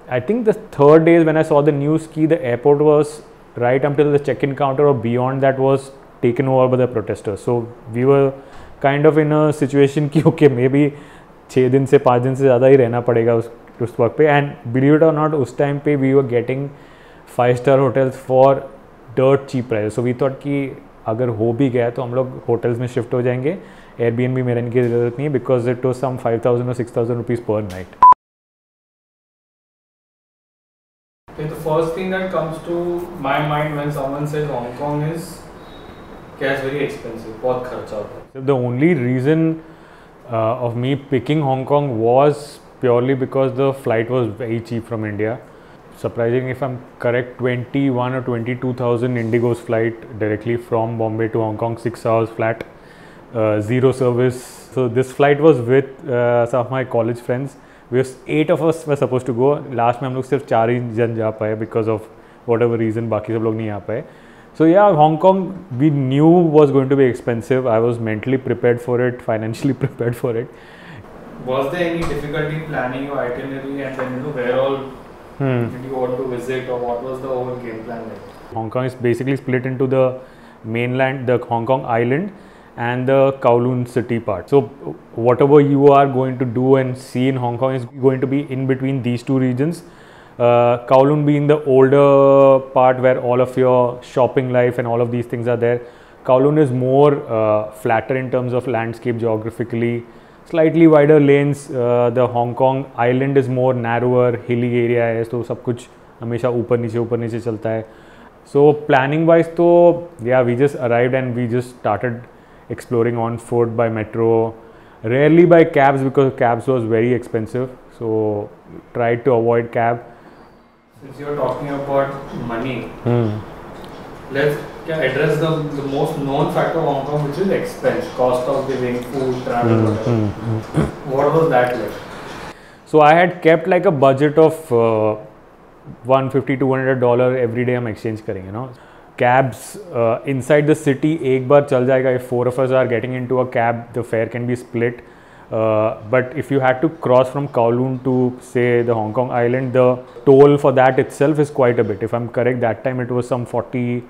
I think the third day when I saw the news ki the airport was right until the check-in counter or beyond that was taken over by the protesters. So we were kind of in a situation ki okay maybe 6 दिन से 5 दिन से ज़्यादा ही रहना पड़ेगा उस वक्त पे. And believe it or not, उस time पे we were getting 5-star hotels for dirt cheap prices. So we thought कि अगर हो भी गया तो हम लोग hotels में shift हो जाएंगे. Airbnb में रहने की ज़रूरत नहीं है because it was some 5,000 or 6,000 rupees per night. Okay, the first thing that comes to my mind when someone says Hong Kong is कि it's very expensive, बहुत खर्चा होता है. The only reason of me picking Hong Kong was purely because the flight was very cheap from India. Surprising if I'm correct, 21 or 22,000 Indigo's flight directly from Bombay to Hong Kong, 6 hours flat, zero service. So this flight was with some of my college friends. We were 8 of us were supposed to go. Last में हम लोग सिर्फ 4 ही जन जा पाए because of whatever reason. बाकी सब लोग नहीं आ पाए. So yeah, Hong Kong we knew was going to be expensive. I was mentally prepared for it, financially prepared for it. Was there any difficulty in planning your itinerary and then where all did you want to visit or what was the whole game plan like? Hong Kong is basically split into the mainland, the Hong Kong island, and the Kowloon city part. So whatever you are going to do and see in Hong Kong is going to be in between these two regions. Kowloon being the older part where all of your shopping life and all of these things are there. Kowloon is more flatter in terms of landscape geographically, slightly wider lanes. The Hong Kong island is more narrower, hilly area है, तो सब कुछ हमेशा ऊपर नीचे चलता है. So planning wise तो yeah, we just arrived and we just started exploring on foot by metro, rarely by cabs because cabs was very expensive, so tried to avoid cab. Since you're talking about money, let's address the most known factor of Hong Kong, which is expense, cost of living, food, travel, whatever. What was that like? So I had kept like a budget of $150-200 every day हम exchange करेंगे, Cabs inside the city एक बार चल जाएगा. If 4 of us are getting into a cab, the fare can be split. But if you had to cross from Kowloon to say the Hong Kong island, the toll for that itself is quite a bit. If I'm correct, that time it was some 40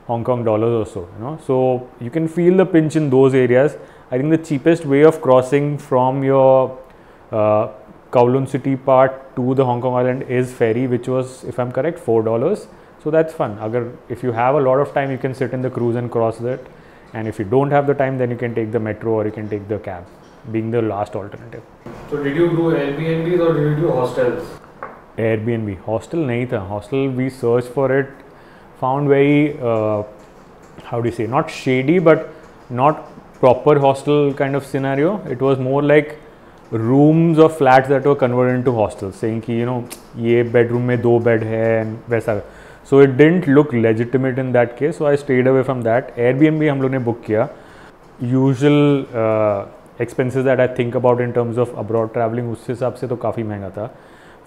Hong Kong dollars or so. So you can feel the pinch in those areas. I think the cheapest way of crossing from your Kowloon city part to the Hong Kong island is ferry, which was, if I'm correct, $4. So that's fun. If you have a lot of time, you can sit in the cruise and cross that. And if you don't have the time, then you can take the metro or you can take the cab, being the last alternative. So did you do Airbnbs or did you do hostels? Airbnb. Hostel nahi tha. Hostel, we searched for it, found very, how do you say, not shady, but not proper hostel kind of scenario. It was more like rooms or flats that were converted into hostels, saying ki, ye bedroom mein 2 bed hai and वैसा. So it didn't look legitimate in that case, so I stayed away from that. Airbnb हम लोग ने book किया. Usual expenses that I think about in terms of abroad traveling, उस हिसाब से तो काफ़ी महंगा था.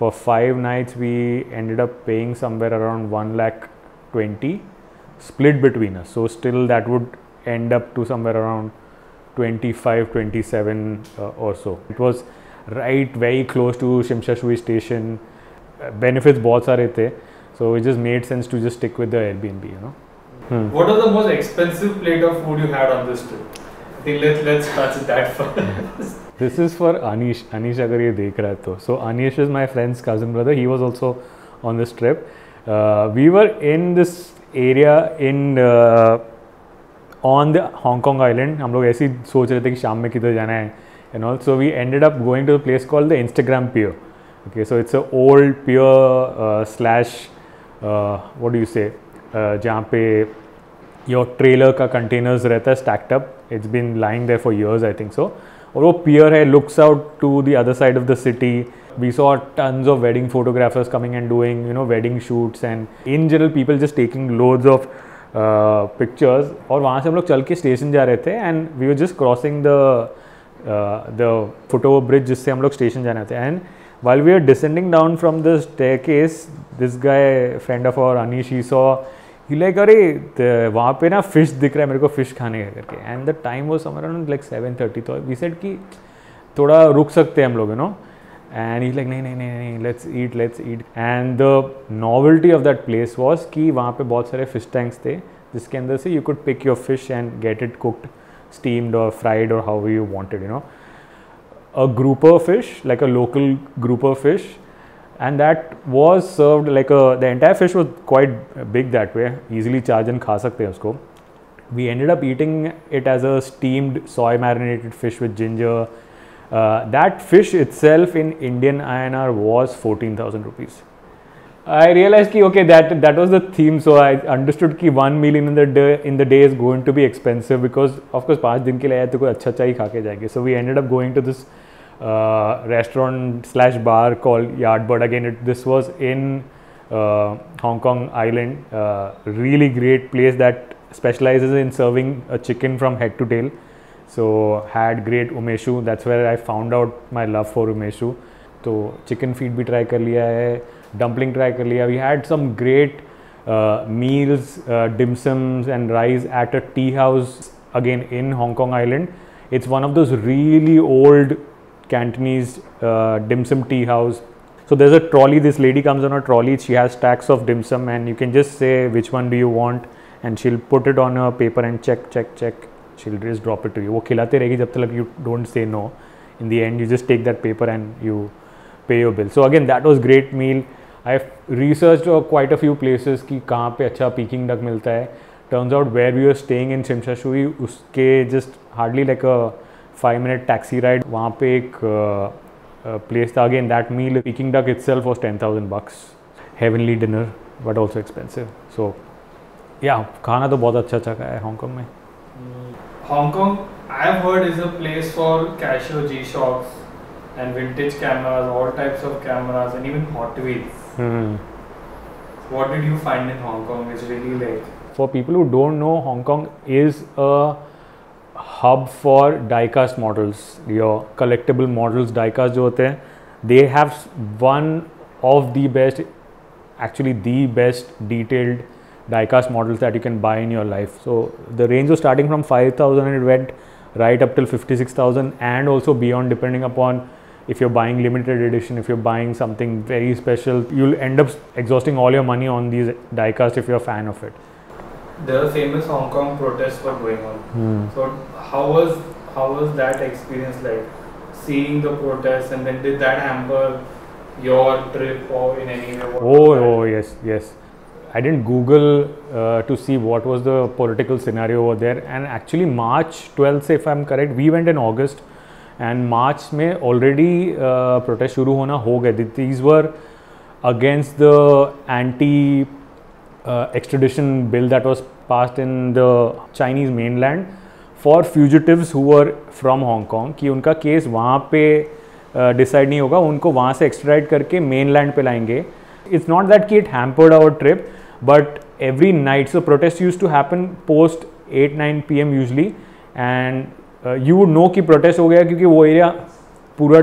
For 5 nights we ended up paying somewhere around 1,20,000 split between us. So still that would end up to somewhere around 25-27 or so. It was right very close to Shimsha Shui station. Benefits बहुत सारे थे. So it just made sense to just stick with the Airbnb, What was the most expensive plate of food you had on this trip? I think let's touch that first. This is for Anish. Anish अगर ये देख रहा है तो. So Anish is my friend's cousin brother. He was also on this trip. We were in this area in on the Hong Kong island. हम लोग ऐसे ही सोच रहे थे कि शाम में किधर जाना है and all. So we ended up going to a place called the Instagram Pier. Okay, so it's a old pier slash what do you say, जहाँ पे your trailer का containers रहता है stacked up. It's been lying there for years, I think so. और वो pier है, looks out to the other side of the city. We saw tons of wedding photographers coming and doing, wedding shoots, and in general people just taking loads of pictures. और वहाँ से हम लोग चल के स्टेशन जा रहे थे and we were just crossing the footover bridge जिससे हम लोग स्टेशन जाने थे. And while we were descending down from the staircase, this guy, friend of our Anish, he saw, he like, अरे वहाँ पे ना fish दिख रहा है मेरे को, fish खाने का करके. And the time was somewhere around like 7:30. तो we said कि थोड़ा रुक सकते हैं हम लोग, And he's like, नहीं, let's eat. And the novelty of that place was कि वहाँ पे बहुत सारे fish tanks थे, जिसके अंदर से you could pick your fish and get it cooked, steamed or fried or however you wanted, you know. A grouper fish, like a local grouper fish, and that was served like the entire fish was quite big that way, easily charge and खा सकते हैं उसको. We ended up eating it as a steamed soy marinated fish with ginger. That fish itself in Indian INR was 14,000 rupees. I realized कि okay, that was the theme, so I understood कि one meal in the day is going to be expensive because of course 5 दिन के लिए आया तो कोई अच्छा ही खा के जाएंगे. So we ended up going to this restaurant/bar called Yardbird. Again, this was in Hong Kong Island. Really great place that specializes in serving a chicken from head to tail. So had great umeshu. That's where I found out my love for umeshu. So chicken feet भी try कर लिया है, dumpling try कर लिया. We had some great meals, dim sums and rice at a tea house again in Hong Kong Island. It's one of those really old Cantonese dim sum tea house. So there's a trolley. This lady comes on a trolley. She has stacks of dim sum, and you can just say which one do you want, and she'll put it on a paper and check. She'll just drop it to you. वो खिलाते रहेगी जब तक you don't say no. In the end, you just take that paper and you pay your bill. So again, that was great meal. I've researched quite a few places कि कहाँ पे अच्छा Peking duck मिलता है. Turns out where we were staying in Shimsha Shui, उसके just hardly like a 5-minute taxi ride. वहाँ पे एक place था. Again, that meal, Peking duck itself was $10,000. Heavenly dinner, but also expensive. So yeah, खाना तो बहुत अच्छा खाया है हांगकांग में. Hong Kong, I've heard, is a place for Casio G-Shocks and vintage cameras, all types of cameras, and even Hot Wheels. What did you find in Hong Kong which really like? For people who don't know, Hong Kong is a hub for diecast models. Your collectible models, diecast जो होते हैं, they have one of the best, actually the best detailed diecast models that you can buy in your life. So the range was starting from 5,000 and it went right up till 56,000 and also beyond, depending upon if you're buying limited edition, if you're buying something very special, you'll end up exhausting all your money on these diecast if you're a fan of it. The famous Hong Kong protests were going on. So how was that experience like? Seeing the protests, and then did that hamper your trip or in any way? Oh yes. I didn't Google to see what was the political scenario over there, and actually March 12th, if I'm correct, we went in August, and March में already protest शुरू होना हो गए. These were against the anti-extradition bill that was passed in the Chinese mainland for fugitives who were from Hong Kong, कि उनका case वहाँ पे decide नहीं होगा, उनको वहाँ से extradite करके mainland पे लाएंगे. It's not that कि it hampered our trip, but every night, so protests used to happen post 8-9 PM usually, and you would know कि protest हो गया क्योंकि वो area पूरा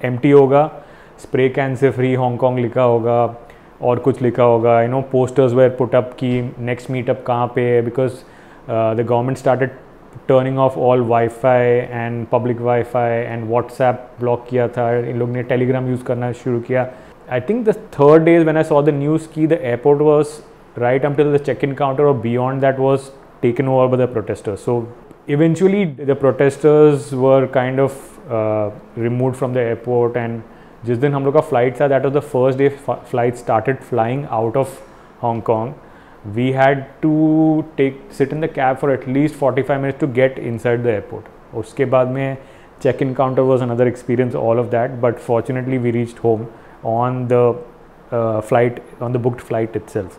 empty होगा, spray can से free Hong Kong लिखा होगा और कुछ लिखा होगा, you know, posters were put up कि next meetup कहाँ पे है, because the government started turning off all Wi-Fi and public Wi-Fi and WhatsApp block किया था, इन लोग ने Telegram use करना शुरू किया. I think the third day when I saw the news कि the airport was right until the check-in counter or beyond that was taken over by the protesters. So eventually the protesters were kind of removed from the airport, and जिस दिन हम लोग का flight था, that was the first day flight started flying out of Hong Kong. We had to sit in the cab for at least 45 minutes to get inside the airport. उसके बाद में check-in counter was another experience, all of that, but fortunately we reached home on the flight, on the booked flight itself.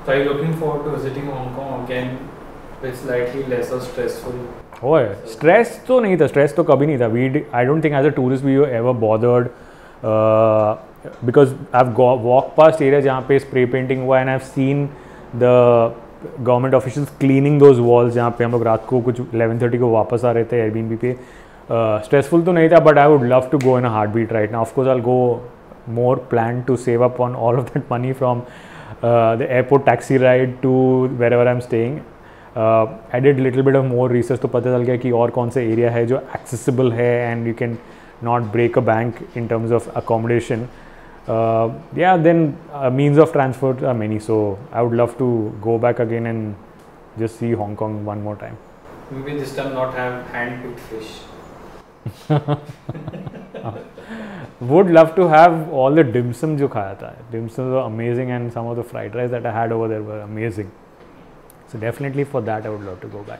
So are you looking forward to visiting Hong Kong again with slightly lesser stressful? Oh yeah, stress तो नहीं था, stress तो कभी नहीं था. I don't think as a tourist we were ever bothered because I've walked past areas जहाँ पे spray painting हुआ, and I've seen the government officials cleaning those walls जहाँ पे हम लोग रात को कुछ 11:30 को वापस आ रहे थे Airbnb पे. Stressful तो नहीं था, but I would love to go in a heartbeat right now. Of course, I'll go more planned to save up on all of that money from the airport taxi ride to wherever I'm staying. I did little bit of more research, तो पता चल गया कि और कौन से area है जो accessible है and you can not break a bank in terms of accommodation, yeah, then means of transport are many. So I would love to go back again and just see Hong Kong one more time. Maybe this time not have hand-picked fish. Would love to have all the dim sum jo khaya tha. Dim sums were amazing, and some of the fried rice that I had over there were amazing. So definitely for that I would love to go back.